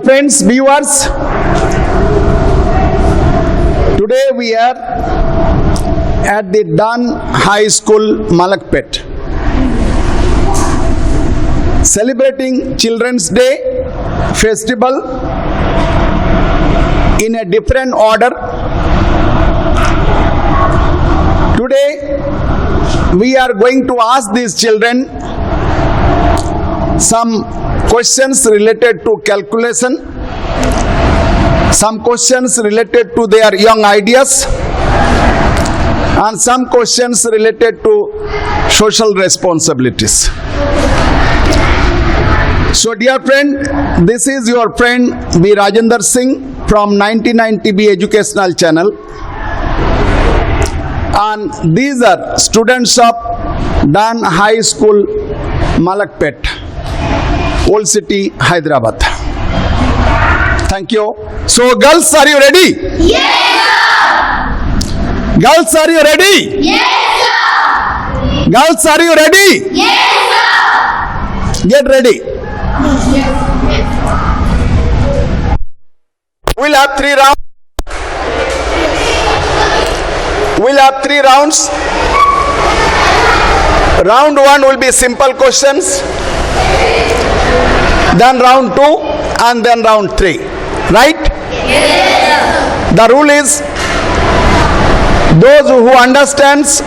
friends, viewers, today we are at the Dan High School, Malakpet, celebrating Children's Day festival in a different order. Today we are going to ask these children some questions related to calculation, some questions related to their young ideas, and some questions related to social responsibilities. So dear friend, this is your friend V. Rajendra Singh from 99 TB Educational Channel, and these are students of Dan High School, Malakpet, Old City, Hyderabad. Thank you. So girls, are you ready? Yes, sir. Girls, are you ready? Yes, sir. Girls, are you ready? Yes, sir. Get ready. We'll have 3 rounds. We'll have 3 rounds. Round 1 will be simple questions. Then round 2 and then round 3. Right? Yes, The rule is, those who understands,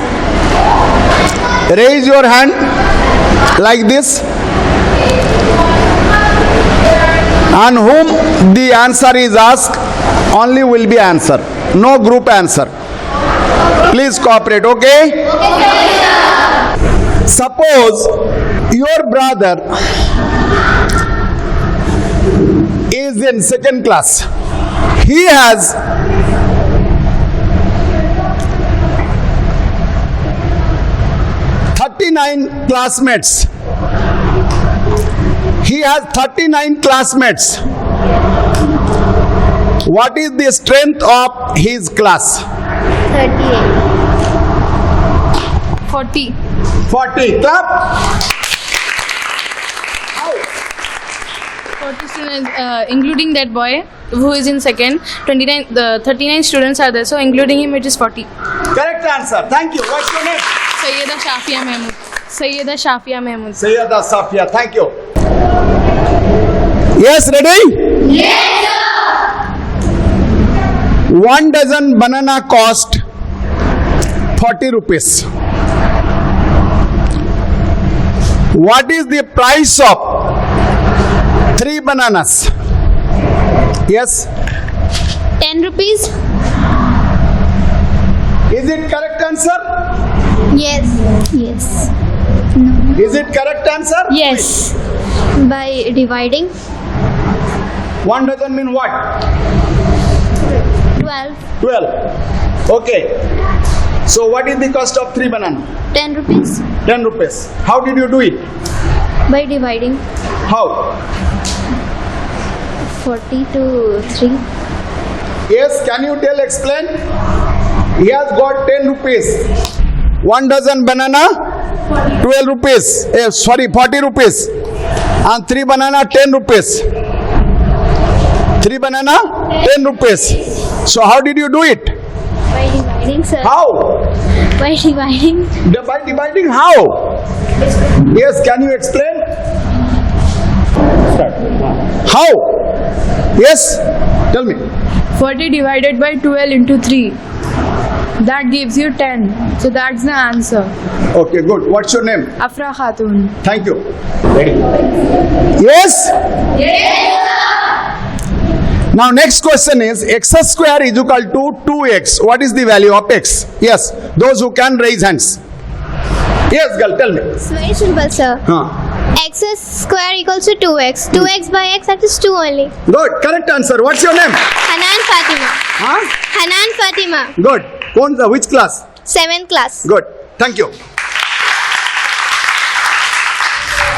raise your hand like this, and whom the answer is asked only will be answer, no group answer. Please cooperate, okay? Suppose your brother is in 2nd class. He has 39 classmates. He has 39 classmates. What is the strength of his class? 38. 40. Clap. 40 students, including that boy who is in second. 39 students are there, so including him it is 40. Correct answer. Thank you. What's your name? Sayyida Shafia Mahmood. Sayyida Shafia Mahmood. Sayyida Safia. Thank you. Yes, ready? Yes, sir. 1 dozen banana cost 40 rupees. What is the price of 3 bananas? Yes? 10 rupees. Is it correct answer? Yes. Yes. Is it correct answer? Yes. By dividing 1 dozen mean what? 12, 12. Okay. So what is the cost of 3 bananas? 10 rupees. 10 rupees. How did you do it? By dividing How? 40 to 3. Yes, can you tell, explain? He has got 10 rupees. 1 dozen banana, 12 rupees. 40 rupees. And 3 banana, 10 rupees. 3 banana, 10 rupees. So how did you do it? By dividing, sir. How? By dividing. By dividing how? Yes, can you explain? Start. How? Yes, tell me. 40 divided by 12 into 3. That gives you 10. So that's the answer. Okay, good. What's your name? Afra Khatun. Thank you. Ready? Yes? Yes, Now next question is, x square is equal to 2x. What is the value of x? Yes, those who can raise hands. Yes, girl, tell me. It's very simple, sir. X square equals to 2x. 2x by x, that is 2 only. Good, correct answer. What's your name? Hanan Fatima. Huh? Hanan Fatima. Good. Which class? 7th class. Good. Thank you.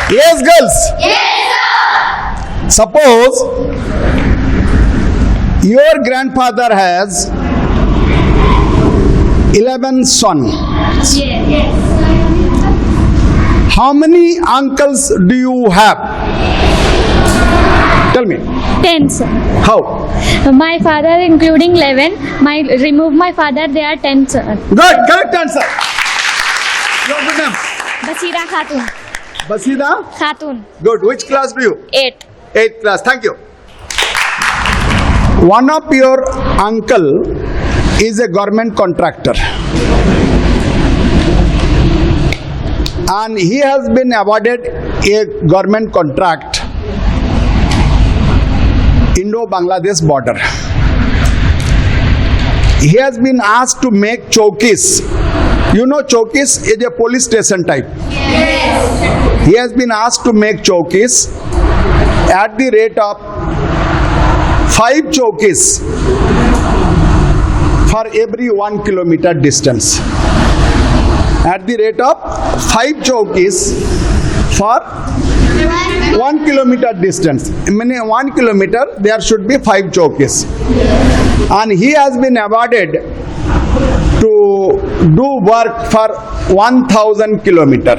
Yes, girls. yes, Suppose your grandfather has 11 sons. How many uncles do you have? Tell me. 10, sir. How? My father including 11. Remove my father, they are 10, sir. Good. Correct answer. Your good name? Basira Khatun. Basida? Khatun. Good. Which class do you? 8. 8th class. Thank you. One of your uncle is a government contractor. And he has been awarded a government contract Indo-Bangladesh border. He has been asked to make chowkis. You know chowkis is a police station type. Yes. He has been asked to make chowkis at the rate of 5 chowkis for every 1 kilometer distance. At the rate of 5 chowkis for 1 kilometer distance. In 1 kilometer there should be 5 chowkis. And he has been awarded to do work for 1000 kilometer.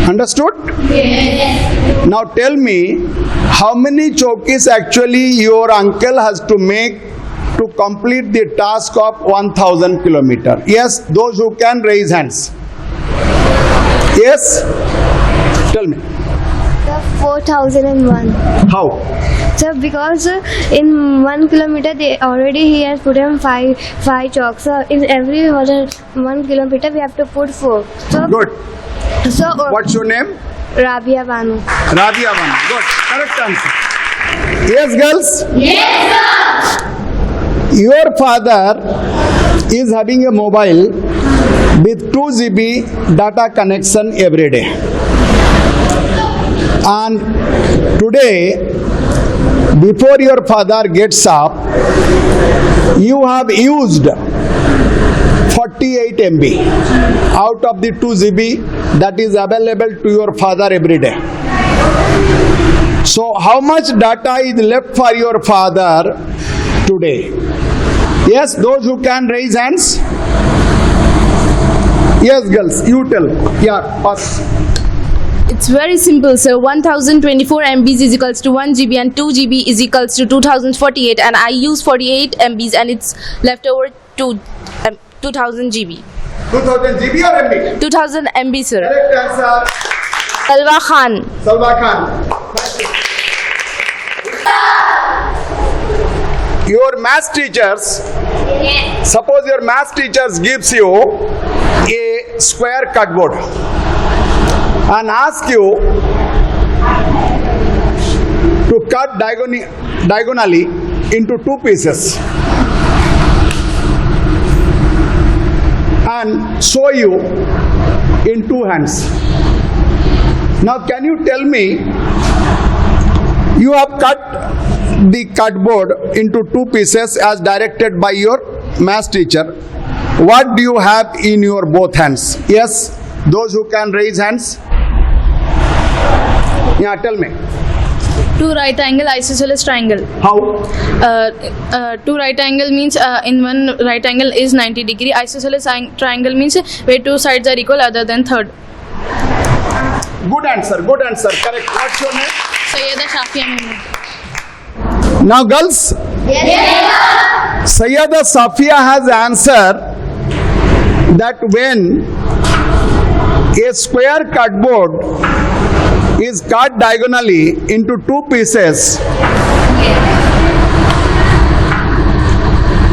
Understood? Yes. Now tell me, how many chowkis actually your uncle has to make to complete the task of 1000 kilometer? Yes, those who can raise hands. Yes? Tell me. The 4001. How? So because in 1 kilometer he has put in 5 chalks. So in every 1 kilometer we have to put 4. So Good. So What's your name? Rabia Banu. Rabia Banu. Good. Correct answer. Yes, girls? Yes, sir. Your father is having a mobile with 2 GB data connection every day. And today, before your father gets up, you have used 48 MB out of the 2 GB that is available to your father every day. So how much data is left for your father today? Yes, those who can raise hands. Yes, girls, you tell. Yeah, pass. It's very simple, sir. 1024 MBs is equals to 1 GB and 2 GB is equals to 2048, and I use 48 MBs and it's left over to 2000 GB. 2000 GB or MB? 2000 MB, sir. Correct answer. Salwa Khan. Salwa Khan. Your maths teachers, suppose your maths teachers gives you a square cardboard and ask you to cut diagonally into 2 pieces and show you in 2 hands. Now can you tell me, you have cut the cardboard into 2 pieces as directed by your maths teacher. What do you have in your both hands? Yes, those who can raise hands. Yeah, tell me. 2 right angle isosceles triangle. How? 2 right angle means in one right angle is 90 degree. Isosceles triangle means where 2 sides are equal other than third. Good answer, good answer. Correct. What's your name? Sayyida Shafia Mahmood. Now girls, Sayyida Safia has answered that when a square cardboard is cut diagonally into 2 pieces,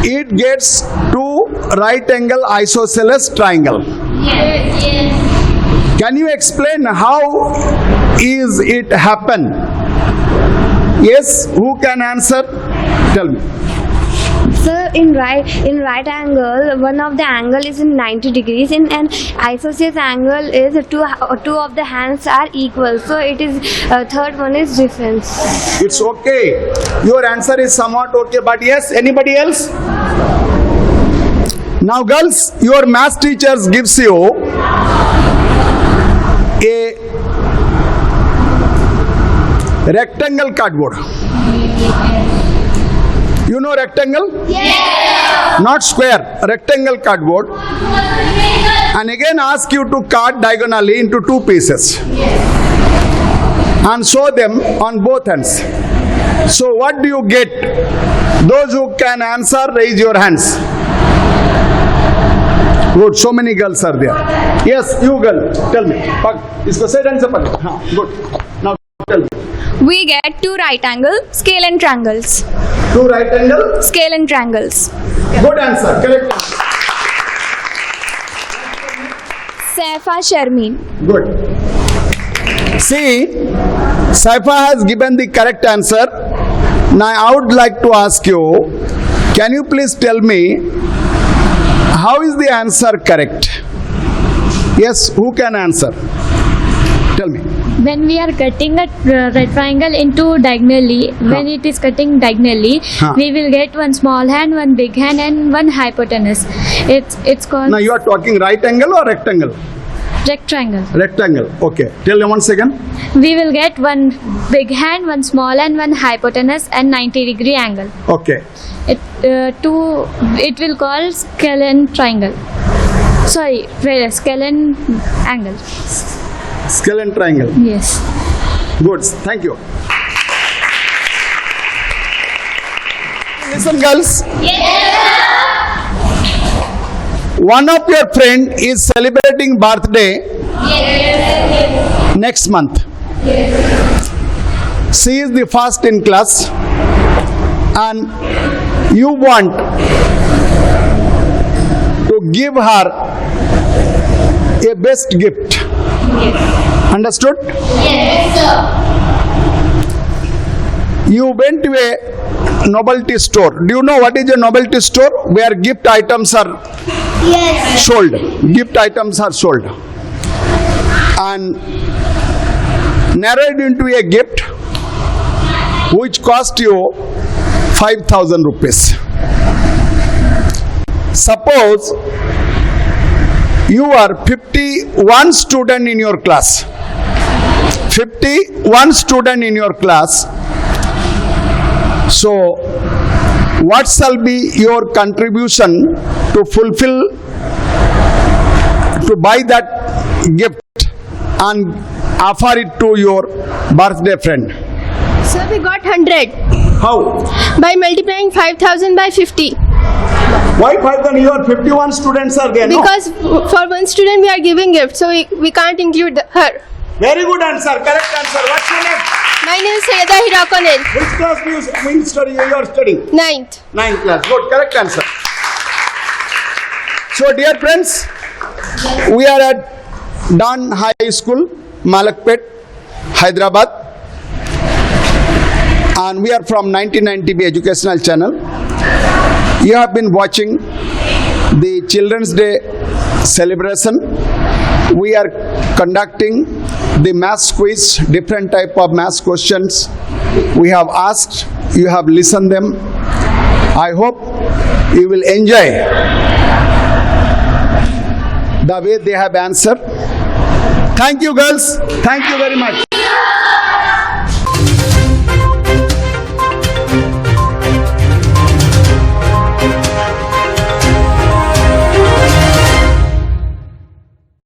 it gets 2 right angle isosceles triangle. Can you explain how is it happen? Yes, who can answer? Tell me. So in right angle, one of the angle is in 90 degrees, and isosceles angle is two of the hands are equal. So it is third one is difference. It's okay. Your answer is somewhat okay, but yes, anybody else? Now girls, your math teachers gives you a rectangle cardboard. You know rectangle? Yes. Not square, rectangle cardboard. And again ask you to cut diagonally into 2 pieces. Yes. and show them on both hands. So what do you get? Those who can answer, raise your hands. Good, so many girls are there. Yes, you girl, tell me. Isko side hand se pakad. हाँ, good. Now tell me. We get two right angle, scale and triangles. Two right angle. Scale and triangles. Good answer. Correct answer. Saifa Sharmeen. Good. See, Saifa has given the correct answer. Now I would like to ask you, can you please tell me, how is the answer correct? Yes, who can answer? Tell me. When we are cutting a right triangle into diagonally, when it is cutting diagonally, we will get one small hand, one big hand, and one hypotenuse. It's called Now you are talking right angle or rectangle? rectangle. Rectangle. Okay. Tell me once again. We will get one big hand, one small hand, one hypotenuse, and 90-degree angle. Okay. It will call scale and triangle. Sorry, scale and angle. Scale and triangle. Yes. Good. Thank you. Listen, girls. One of your friend is celebrating birthday next month. She is the first in class, and you want to give her a best gift. Understood? Yes, sir. You went to a novelty store. Do you know what is a novelty store? Where gift items are sold. Gift items are sold. And narrowed into a gift which cost you 5,000 rupees. Suppose you are 51 student in your class. 51 student in your class. So, what shall be your contribution to fulfill, to buy that gift and offer it to your birthday friend? So we got 100 How? by multiplying 5,000 by 50. Why 5,000? Your 51 students are there, no? Because for one student we are giving gift, so we can't include her. Very good answer, correct answer. What's your name? My name is Sayyeda Hirakonel. Which class do you study? You are studying? 9th. 9th class. Good, correct answer. So, dear friends, we are at Dan High School, Malakpet, Hyderabad, and we are from 1990B Educational Channel. You have been watching the Children's Day celebration. We are conducting the maths quiz, different type of maths questions. We have asked, you have listened them. I hope you will enjoy the way they have answered. Thank you, girls. Thank you very much.